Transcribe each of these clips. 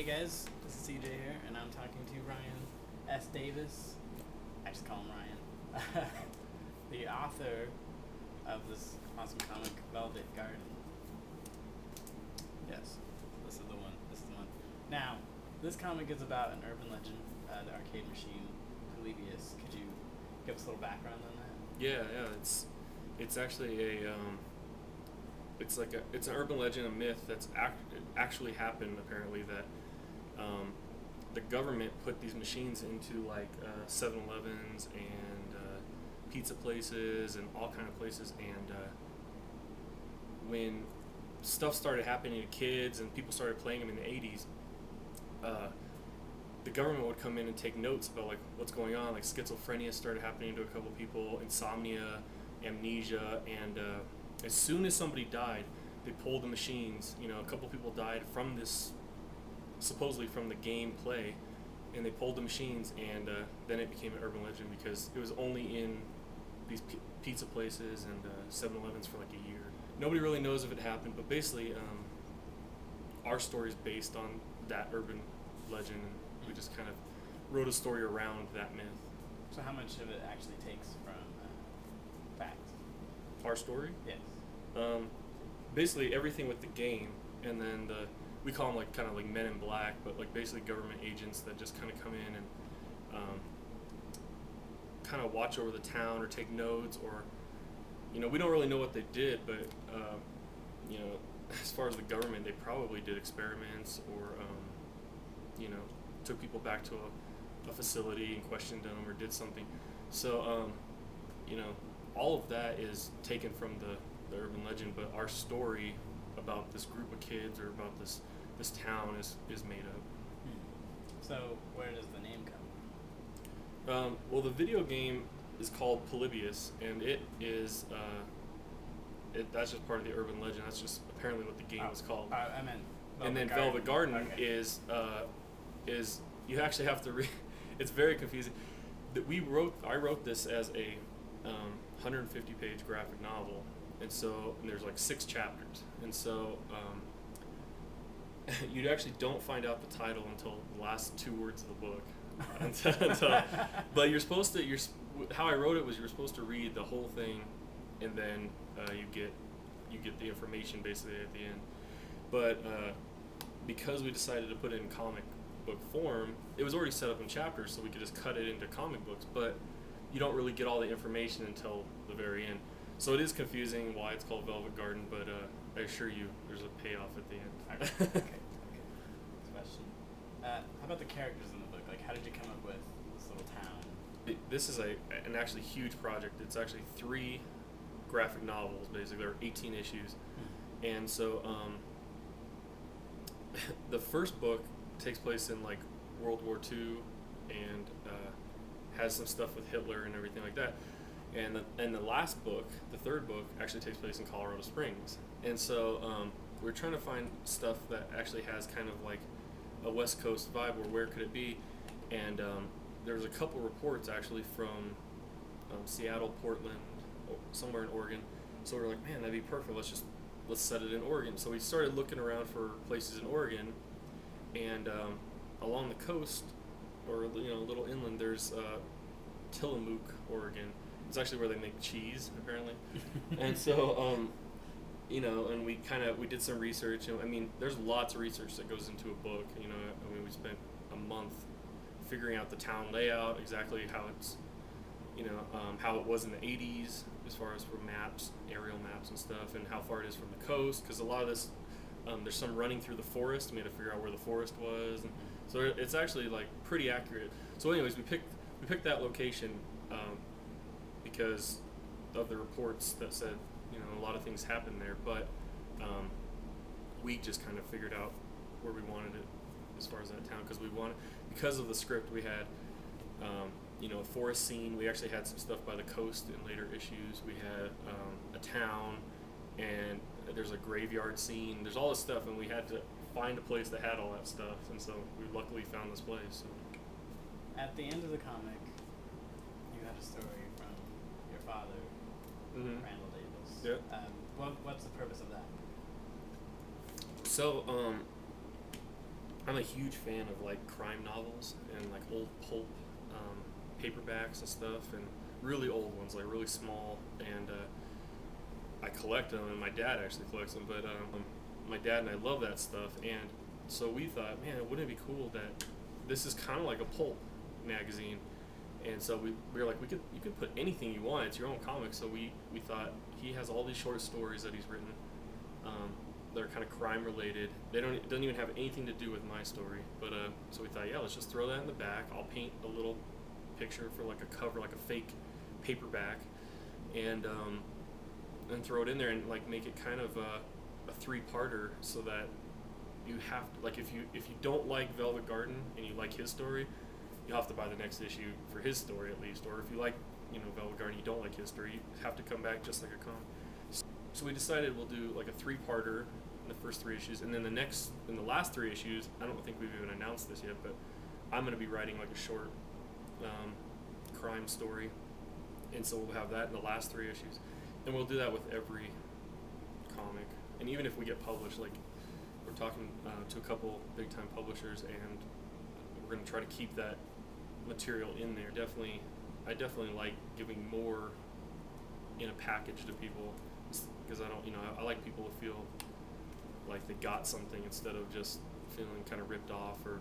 Hey guys, this is CJ here, and I'm talking to Ryan S. Davis. I just call him Ryan. The author of this awesome comic, Velvet Garden. Yes, this is the one. Now, this comic is about an urban legend, the arcade machine, Polybius. Could you give us a little background on that? Yeah. It's actually it's an urban legend, a myth that's actually happened. Apparently, that the government put these machines into like 7-Elevens and pizza places and all kind of places, and when stuff started happening to kids and people started playing them in the 80s, the government would come in and take notes about like what's going on. Like schizophrenia started happening to a couple people, insomnia, amnesia, and as soon as somebody died, they pulled the machines. A couple people died from this, supposedly from the game play, and they pulled the machines, and then it became an urban legend because it was only in these pizza places and 7-Elevens for like a year. Nobody really knows if it happened, but basically our story is based on that urban legend, and we just kind of wrote a story around that myth. So how much of it actually takes from fact? Our story? Yes. Basically everything with the game, and then we call them like kind of like men in black, but like basically government agents that just kind of come in and kind of watch over the town or take notes, or we don't really know what they did, but as far as the government, they probably did experiments or took people back to a facility and questioned them or did something. So all of that is taken from the urban legend, but our story about this group of kids or about this town is made up. So where does the name come? Well, the video game is called Polybius, and it is that's just part of the urban legend. That's just apparently what the game was called. I meant Velvet and then Garden. Velvet Garden Okay. is you actually have to read. It's very confusing. I wrote this as a 150-page graphic novel, and there's like 6 chapters, and so you actually don't find out the title until the last 2 words of the book. But you're supposed to. How I wrote it was you're supposed to read the whole thing, and then you get the information basically at the end. But because we decided to put it in comic book form, it was already set up in chapters, so we could just cut it into comic books. But you don't really get all the information until the very end. So it is confusing why it's called Velvet Garden, but I assure you there's a payoff at the end. Okay. Next question. How about the characters in the book? Like, how did you come up with this little town? This is an actually huge project. It's actually 3 graphic novels, basically. There are 18 issues. And so the first book takes place in like World War II and has some stuff with Hitler and everything like that. And the last book, the third book, actually takes place in Colorado Springs. And so we're trying to find stuff that actually has kind of like a West Coast vibe, or where could it be? And there was a couple reports actually from Seattle, Portland, somewhere in Oregon. So we were like, man, that'd be perfect. Let's set it in Oregon. So we started looking around for places in Oregon, and along the coast, or a little inland, there's Tillamook, Oregon. It's actually where they make cheese, apparently. And so and we did some research. There's lots of research that goes into a book. We spent a month figuring out the town layout, exactly how it's, how it was in the 80s as far as for maps, aerial maps and stuff, and how far it is from the coast, because a lot of this, there's some running through the forest, and we had to figure out where the forest was, and so it's actually like pretty accurate. So anyways, we picked that location because of the reports that said, a lot of things happened there, but we just kind of figured out where we wanted it as far as that town, because of the script we had a forest scene. We actually had some stuff by the coast in later issues. We had a town, and there's a graveyard scene. There's all this stuff, and we had to find a place that had all that stuff, and so we luckily found this place. So. At the end of the comic, you had a story from your father, Randall Davis. Yeah. What's the purpose of that? So I'm a huge fan of like crime novels and like old pulp paperbacks and stuff, and really old ones, like really small. And I collect them, and my dad actually collects them. But my dad and I love that stuff, and so we thought, man, wouldn't it be cool that this is kind of like a pulp magazine? And so we were like, you could put anything you want. It's your own comic. So we thought, he has all these short stories that he's written. They're kind of crime related. It doesn't even have anything to do with my story. But so we thought, yeah, let's just throw that in the back. I'll paint a little picture for like a cover, like a fake paperback, and throw it in there and like make it kind of a three-parter, so that you have to, like, if you don't like Velvet Garden and you like his story, you'll have to buy the next issue for his story at least. Or if you like, Velvet Garden, you don't like his story, you have to come back just like a comic. So we decided we'll do like a three-parter in the first 3 issues, and then in the last 3 issues, I don't think we've even announced this yet, but I'm going to be writing like a short crime story, and so we'll have that in the last 3 issues, and we'll do that with every comic. And even if we get published, like, we're talking to a couple big-time publishers, and we're going to try to keep that material in there. I definitely like giving more in a package to people, because I like people to feel like they got something instead of just feeling kind of ripped off, or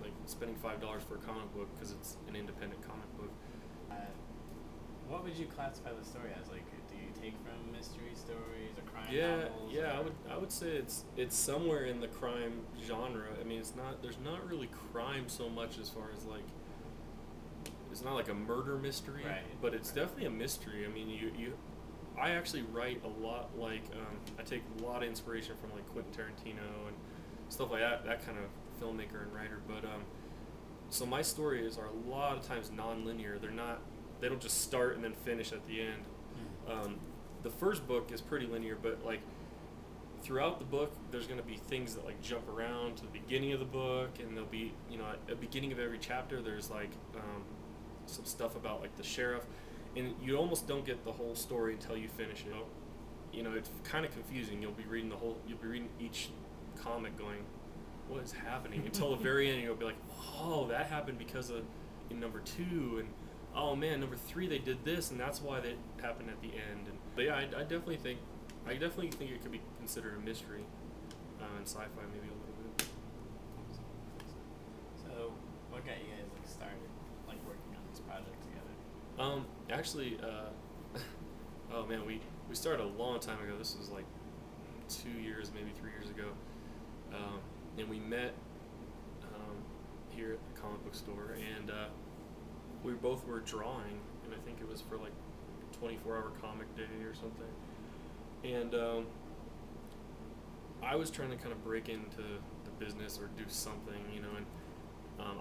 like spending $5 for a comic book because it's an independent comic book. What would you classify the story as? Like, do you take from mystery stories or crime novels? Yeah, I would say it's somewhere in the crime genre. I mean, there's not really crime so much as far as like, it's not like a murder mystery, right, but it's definitely a mystery. I mean, I actually write a lot, like, I take a lot of inspiration from like Quentin Tarantino and stuff like that kind of filmmaker and writer. But so my stories are a lot of times non-linear. They don't just start and then finish at the end. The first book is pretty linear, but like throughout the book, there's going to be things that like jump around to the beginning of the book, and there'll be, at the beginning of every chapter, there's like some stuff about like the sheriff. And you almost don't get the whole story until you finish it. It's kind of confusing. You'll be reading each comic going, what is happening? Until the very end, you'll be like, oh, that happened because of in number 2, and oh man, number 3 they did this, and that's why that happened at the end. But yeah, I definitely think it could be considered a mystery, and sci-fi maybe a little bit. So, what got you guys like started, like working on this project together? Actually, oh man, we started a long time ago. This was like 2 years, maybe 3 years ago, and we met here at the comic book store, and we both were drawing, and I think it was for like 24-hour comic day or something. And I was trying to kind of break into the business or do something, and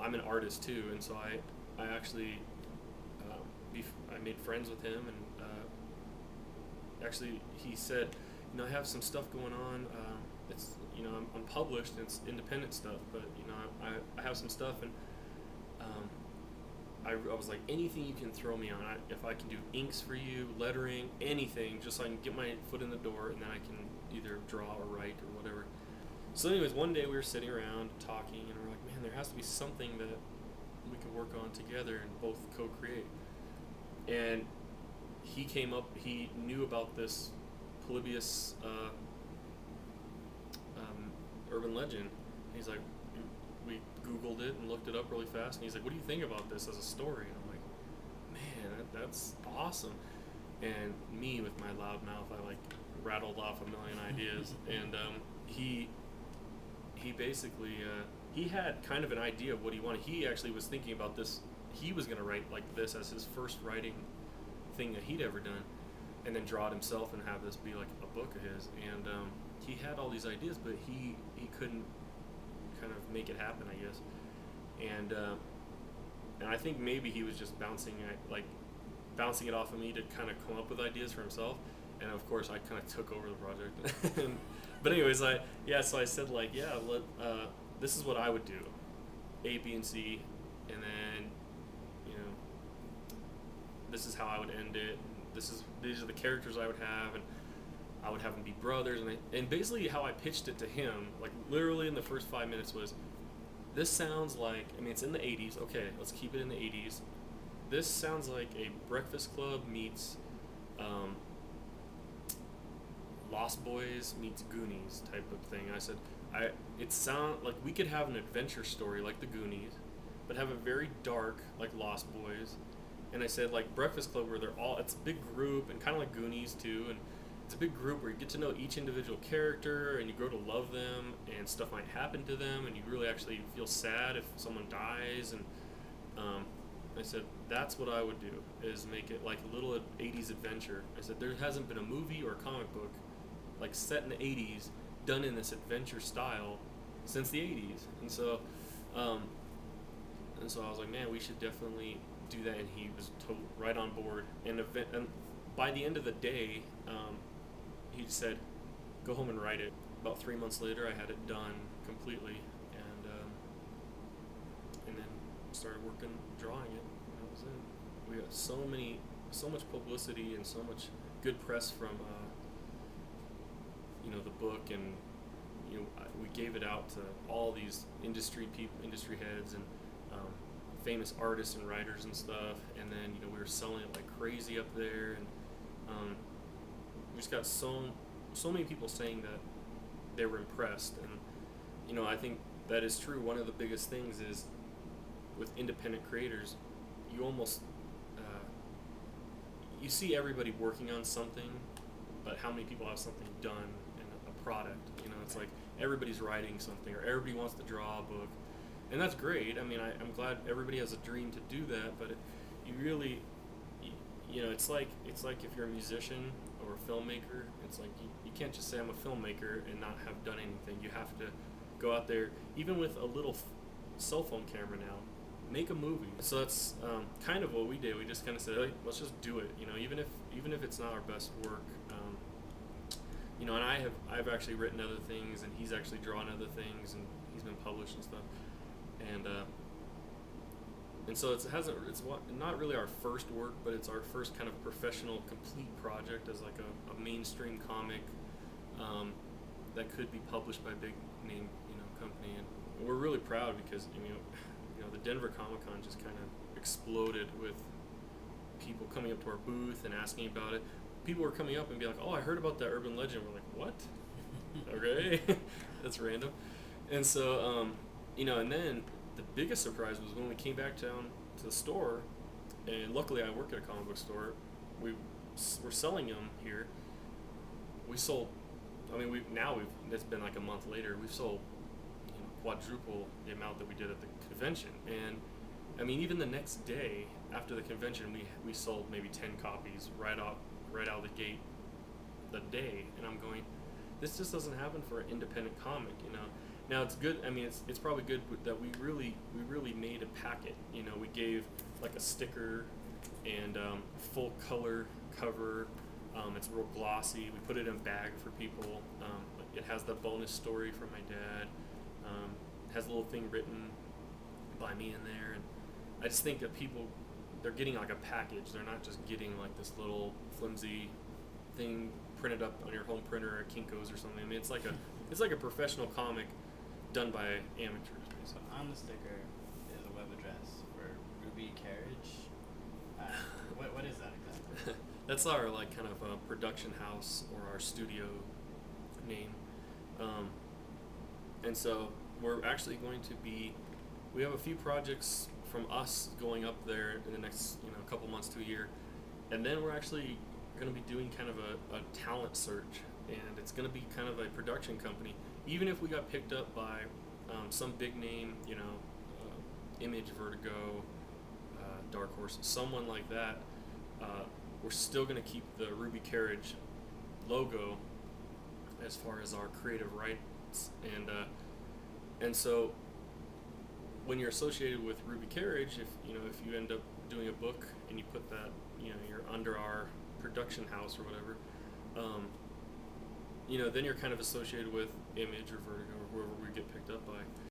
I'm an artist too, and so I actually I made friends with him, and actually he said, I have some stuff going on. It's I'm published, and it's independent stuff, but I have some stuff, and I was like, anything you can throw me on. If I can do inks for you, lettering, anything, just so I can get my foot in the door, and then I can either draw or write or whatever. So anyways, one day we were sitting around talking, and we're like, man, there has to be something that we could work on together and both co-create. And he knew about this Polybius urban legend. He's like, we Googled it and looked it up really fast, and he's like, what do you think about this as a story? And I'm like, man, that's awesome. And me, with my loud mouth, I like rattled off a million ideas. And he basically, he had kind of an idea of what he wanted. He actually was thinking about this. He was going to write like this as his first writing thing that he'd ever done, and then draw it himself and have this be like a book of his. And he had all these ideas, but he couldn't kind of make it happen, I guess. And I think maybe he was just bouncing it off of me to kind of come up with ideas for himself. And of course, I kind of took over the project. But anyways, so I said like, this is what I would do, A, B, and C, and then this is how I would end it. These are the characters I would have, and I would have them be brothers, and basically how I pitched it to him, like literally in the first 5 minutes was, this sounds like, I mean, it's in the 80s. Okay, let's keep it in the 80s. This sounds like a Breakfast Club meets Lost Boys meets Goonies type of thing. I said, it sound like we could have an adventure story like the Goonies, but have a very dark like Lost Boys. And I said like Breakfast Club where it's a big group, and kind of like Goonies too, and it's a big group where you get to know each individual character and you grow to love them, and stuff might happen to them and you really actually feel sad if someone dies. And I said that's what I would do, is make it like a little 80s adventure. I said there hasn't been a movie or a comic book like set in the 80s done in this adventure style since the 80s. And so I was like, man, we should definitely do that. And he was right on board. And by the end of the day, he said, go home and write it. About 3 months later, I had it done completely, and then started working, drawing it. And that was it. We got so much publicity and so much good press from, the book, and we gave it out to all these industry heads, and famous artists and writers and stuff. And then we were selling it like crazy up there, and we just got so many people saying that they were impressed. And I think that is true. One of the biggest things is with independent creators, you almost you see everybody working on something, but how many people have something done in a product? It's like everybody's writing something, or everybody wants to draw a book, and that's great. I mean, I'm glad everybody has a dream to do that, but you really, it's like if you're a musician or a filmmaker, it's like you can't just say I'm a filmmaker and not have done anything. You have to go out there, even with a little cell phone camera now, make a movie. So that's kind of what we did. We just kind of said, hey, let's just do it. Even if it's not our best work. And I've actually written other things, and he's actually drawn other things, and he's been published and stuff. And so it's not really our first work, but it's our first kind of professional, complete project as like a mainstream comic that could be published by a big name company. And we're really proud because the Denver Comic Con just kind of exploded with people coming up to our booth and asking about it. People were coming up and be like, "Oh, I heard about that urban legend." We're like, "What?" Okay, that's random. And so and then the biggest surprise was when we came back down to the store, and luckily I work at a comic book store. We're selling them here. We sold. I mean, it's been like a month later. We've sold quadruple the amount that we did at the convention. And I mean, even the next day after the convention, we sold maybe 10 copies right out of the gate the day. And I'm going, this just doesn't happen for an independent comic. Now it's good. I mean, it's probably good that we really made a packet. We gave like a sticker and full color cover. It's real glossy. We put it in a bag for people. It has the bonus story from my dad. Has a little thing written by me in there, and I just think that people, they're getting like a package. They're not just getting like this little flimsy thing printed up on your home printer at Kinko's or something. I mean, it's like a professional comic done by amateurs. So on the sticker is a web address for Ruby Carriage. What is that exactly? That's our like kind of production house or our studio name, and so we're actually going to be. We have a few projects from us going up there in the next couple months to a year, and then we're actually going to be doing kind of a talent search, and it's going to be kind of a production company. Even if we got picked up by some big name, Image, Vertigo, Dark Horse, someone like that, we're still going to keep the Ruby Carriage logo as far as our creative rights, and so when you're associated with Ruby Carriage, if you end up doing a book and you put that, you're under our production house or whatever, then you're kind of associated with Image or Vertigo or whoever we get picked up by.